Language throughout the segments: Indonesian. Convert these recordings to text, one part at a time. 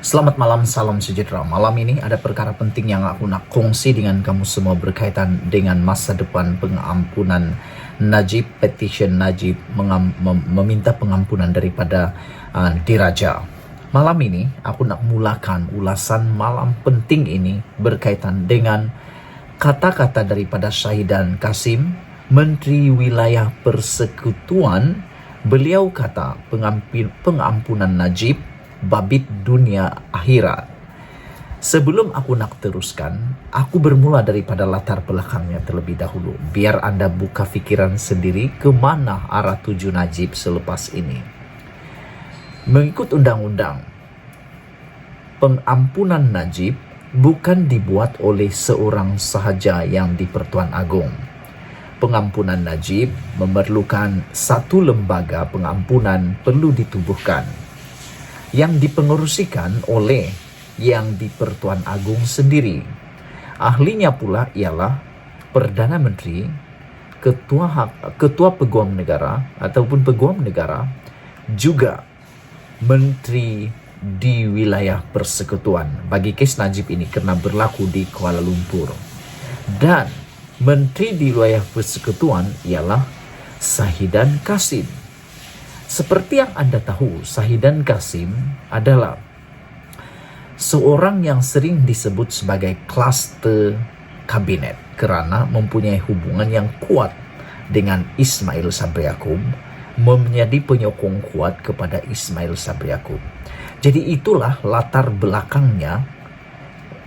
Selamat malam, salam sejahtera. Malam ini ada perkara penting yang aku nak kongsi dengan kamu semua berkaitan dengan masa depan pengampunan Najib, petition Najib meminta pengampunan daripada diraja. Malam ini aku nak mulakan ulasan malam penting ini berkaitan dengan kata-kata daripada Syahidan Kasim, Menteri Wilayah Persekutuan. Beliau kata pengampunan Najib babit dunia akhirat. Sebelum aku nak teruskan, aku bermula daripada latar belakangnya terlebih dahulu, biar Anda buka fikiran sendiri ke mana arah tuju Najib selepas ini. Mengikut undang-undang, pengampunan Najib bukan dibuat oleh seorang sahaja yang di Pertuan Agong. Pengampunan Najib memerlukan satu lembaga pengampunan perlu ditubuhkan, yang dipengerusikan oleh yang di Pertuan Agong sendiri. Ahlinya pula ialah Perdana Menteri, Ketua Peguam Negara ataupun Peguam Negara, juga Menteri di wilayah persekutuan. Bagi kes Najib ini kerana berlaku di Kuala Lumpur. Dan Menteri di wilayah persekutuan ialah Syahidan Kasim. Seperti yang Anda tahu, Syahidan Kasim adalah seorang yang sering disebut sebagai kluster kabinet kerana mempunyai hubungan yang kuat dengan Ismail Sabri Yaakob, menjadi penyokong kuat kepada Ismail Sabri Yaakob. Jadi itulah latar belakangnya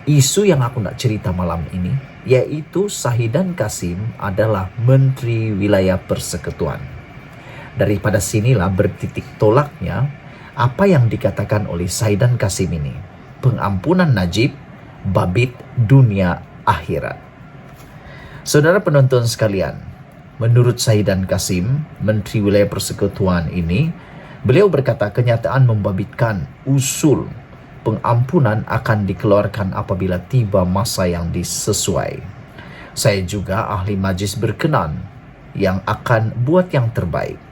isu yang aku nak cerita malam ini, yaitu Syahidan Kasim adalah Menteri Wilayah Persekutuan. Daripada sinilah bertitik tolaknya apa yang dikatakan oleh Syahidan Kasim ini. Pengampunan Najib babit dunia akhirat. Saudara penonton sekalian, menurut Syahidan Kasim, Menteri Wilayah Persekutuan ini, beliau berkata kenyataan membabitkan usul pengampunan akan dikeluarkan apabila tiba masa yang disesuai. Saya juga ahli majlis berkenan yang akan buat yang terbaik.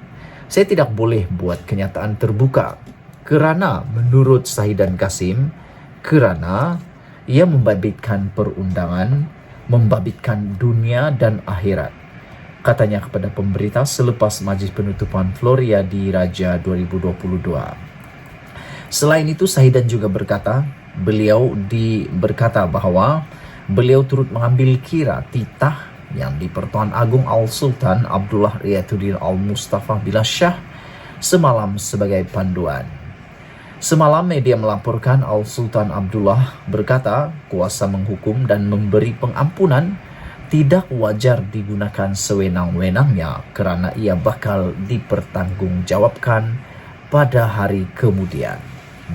Saya tidak boleh buat kenyataan terbuka kerana menurut Syahidan Kasim, kerana ia membabitkan perundangan, membabitkan dunia dan akhirat. Katanya kepada pemberita selepas majlis penutupan Floria di Raja 2022. Selain itu, Syahidan juga berkata, berkata bahawa beliau turut mengambil kira titah yang di Pertuan Agong Al-Sultan Abdullah Riyatuddin Al-Mustafa Billah Shah semalam sebagai panduan. Semalam media melaporkan Al-Sultan Abdullah berkata kuasa menghukum dan memberi pengampunan tidak wajar digunakan sewenang-wenangnya kerana ia bakal dipertanggungjawabkan pada hari kemudian.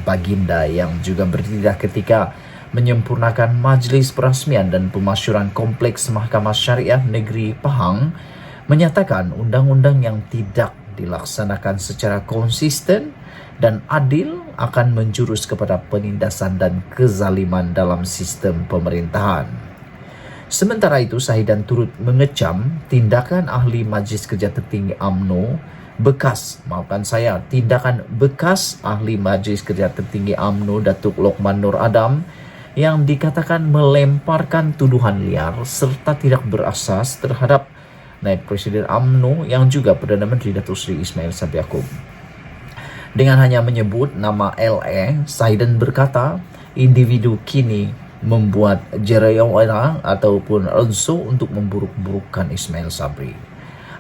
Baginda yang juga bertindak ketika menyempurnakan Majlis Perasmian dan Pemasyuran Kompleks Mahkamah Syariah Negeri Pahang menyatakan undang-undang yang tidak dilaksanakan secara konsisten dan adil akan menjurus kepada penindasan dan kezaliman dalam sistem pemerintahan. Sementara itu, Syahidan turut mengecam tindakan ahli Majlis Kerja Tertinggi UMNO tindakan bekas ahli Majlis Kerja Tertinggi UMNO Datuk Lokman Nur Adam yang dikatakan melemparkan tuduhan liar serta tidak berasas terhadap Naib Presiden UMNO yang juga Perdana Menteri Datuk Seri Ismail Sabri Yaakob. Dengan hanya menyebut nama LA, Syahidan berkata individu kini membuat jerayawara ataupun ronso untuk memburuk-burukkan Ismail Sabri.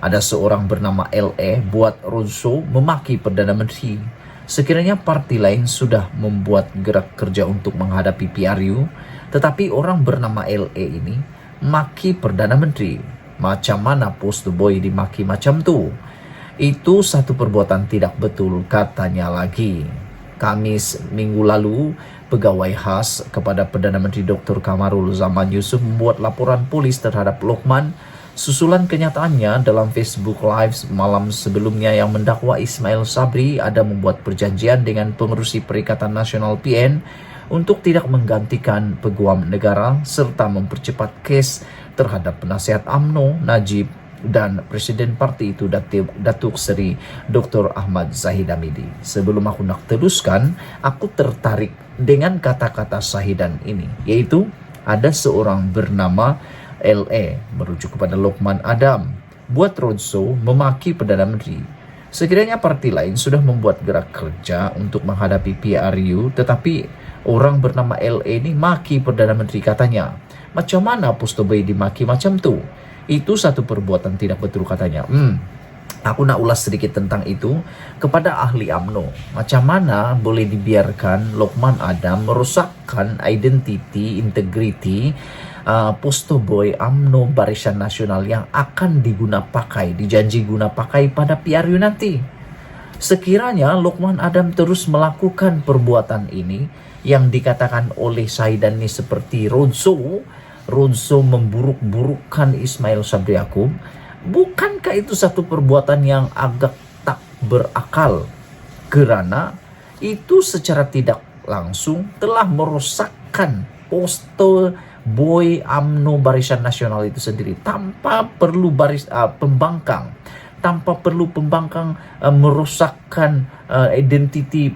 Ada seorang bernama LA buat ronso memaki Perdana Menteri. Sekiranya parti lain sudah membuat gerak kerja untuk menghadapi PRU, tetapi orang bernama LA ini maki Perdana Menteri. Macam mana poster boy dimaki macam tu? Itu satu perbuatan tidak betul, katanya lagi. Kamis minggu lalu, pegawai khas kepada Perdana Menteri Dr. Kamarul Zaman Yusof membuat laporan polis terhadap Lokman susulan kenyataannya dalam Facebook Live malam sebelumnya yang mendakwa Ismail Sabri ada membuat perjanjian dengan pengerusi Perikatan Nasional PN untuk tidak menggantikan Peguam Negara serta mempercepat kes terhadap penasihat UMNO Najib dan Presiden Parti itu Datuk Seri Dr. Ahmad Zahid Hamidi. Sebelum aku nak teruskan, aku tertarik dengan kata-kata Sahidan ini, yaitu ada seorang bernama LE, merujuk kepada Lokman Adam, buat roadshow memaki Perdana Menteri. Sekiranya parti lain sudah membuat gerak kerja untuk menghadapi PRU, tetapi orang bernama LE ini maki Perdana Menteri katanya. Macam mana Postoboy dimaki macam tu? Itu satu perbuatan tidak betul katanya. Aku nak ulas sedikit tentang itu kepada ahli UMNO. Macam mana boleh dibiarkan Lokman Adam merosakkan identiti, integriti Postoboy UMNO Barisan Nasional yang akan dijanji guna pakai pada PRU nanti. Sekiranya Lokman Adam terus melakukan perbuatan ini yang dikatakan oleh Sahidan ini seperti roadshow memburuk-burukkan Ismail Sabri Yaakob, bukankah itu satu perbuatan yang agak tak berakal? Kerana itu secara tidak langsung telah merosakkan Postoboy UMNO Barisan Nasional itu sendiri tanpa perlu pembangkang, merosakkan identiti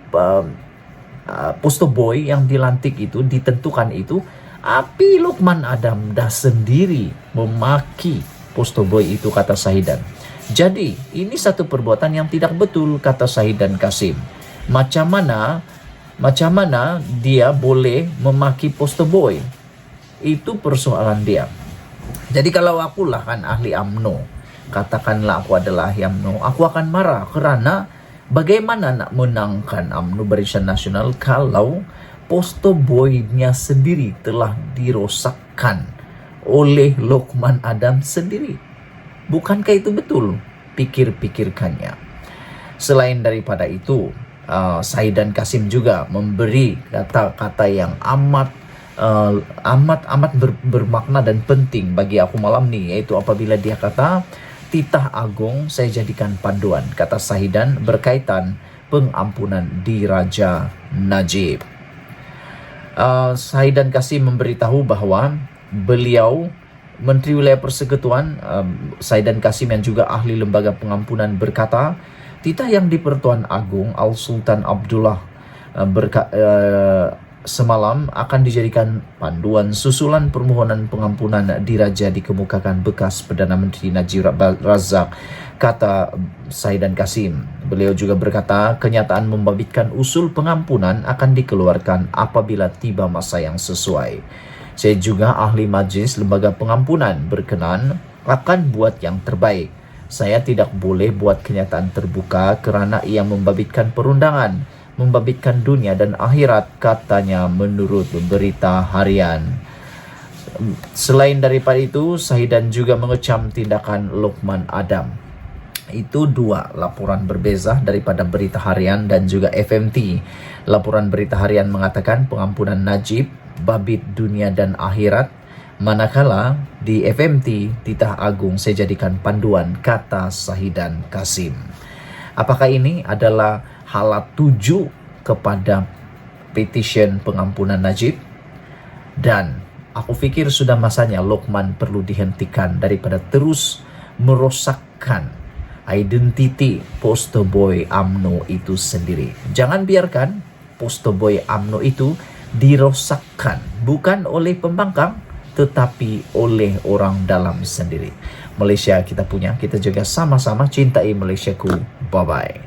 Postoboy yang dilantik itu, ditentukan itu. Api Lokman Adam dah sendiri memaki Postoboy itu, kata Sahidan. Jadi ini satu perbuatan yang tidak betul, kata Sahidan Kasim. Macam mana dia boleh memaki Postoboy? Itu persoalan dia. Jadi kalau akulah kan ahli UMNO, katakanlah aku adalah ahli UMNO, aku akan marah kerana bagaimana nak menangkan UMNO Barisan Nasional kalau Postoboy-nya sendiri telah dirosakkan oleh Lokman Adam sendiri. Bukankah itu betul? Pikir-pikirkannya. Selain daripada itu, Sahidan Kasim juga memberi kata-kata yang amat bermakna dan penting bagi aku malam ni, yaitu apabila dia kata, titah agung saya jadikan panduan, kata Sahidan berkaitan pengampunan di Raja Najib. Sahidan Kasim memberitahu bahawa beliau, Menteri Wilayah Persekutuan Sahidan Kasim yang juga ahli lembaga pengampunan, berkata titah yang di Pertuan Agong Al Sultan Abdullah semalam akan dijadikan panduan susulan permohonan pengampunan diraja dikemukakan bekas Perdana Menteri Najib Razak, kata Sahidan Kasim. Beliau juga berkata kenyataan membabitkan usul pengampunan akan dikeluarkan apabila tiba masa yang sesuai. Saya juga ahli majlis lembaga pengampunan, berkenan akan buat yang terbaik. Saya tidak boleh buat kenyataan terbuka kerana ia membabitkan perundangan, membabitkan dunia dan akhirat, katanya menurut berita harian. Selain daripada itu, Sahidan juga mengecam tindakan Lokman Adam. Itu dua laporan berbeza daripada berita harian dan juga FMT. Laporan berita harian mengatakan pengampunan Najib, babit dunia dan akhirat, manakala di FMT titah agung saya jadikan panduan, kata Sahidan Kasim. Apakah ini adalah halat tuju kepada petition pengampunan Najib? Dan aku fikir sudah masanya Lokman perlu dihentikan daripada terus merosakkan identiti Postoboy UMNO itu sendiri. Jangan biarkan Postoboy UMNO itu dirosakkan, bukan oleh pembangkang tetapi oleh orang dalam sendiri. Malaysia kita punya, kita juga sama-sama cintai Malaysiaku. Bye-bye.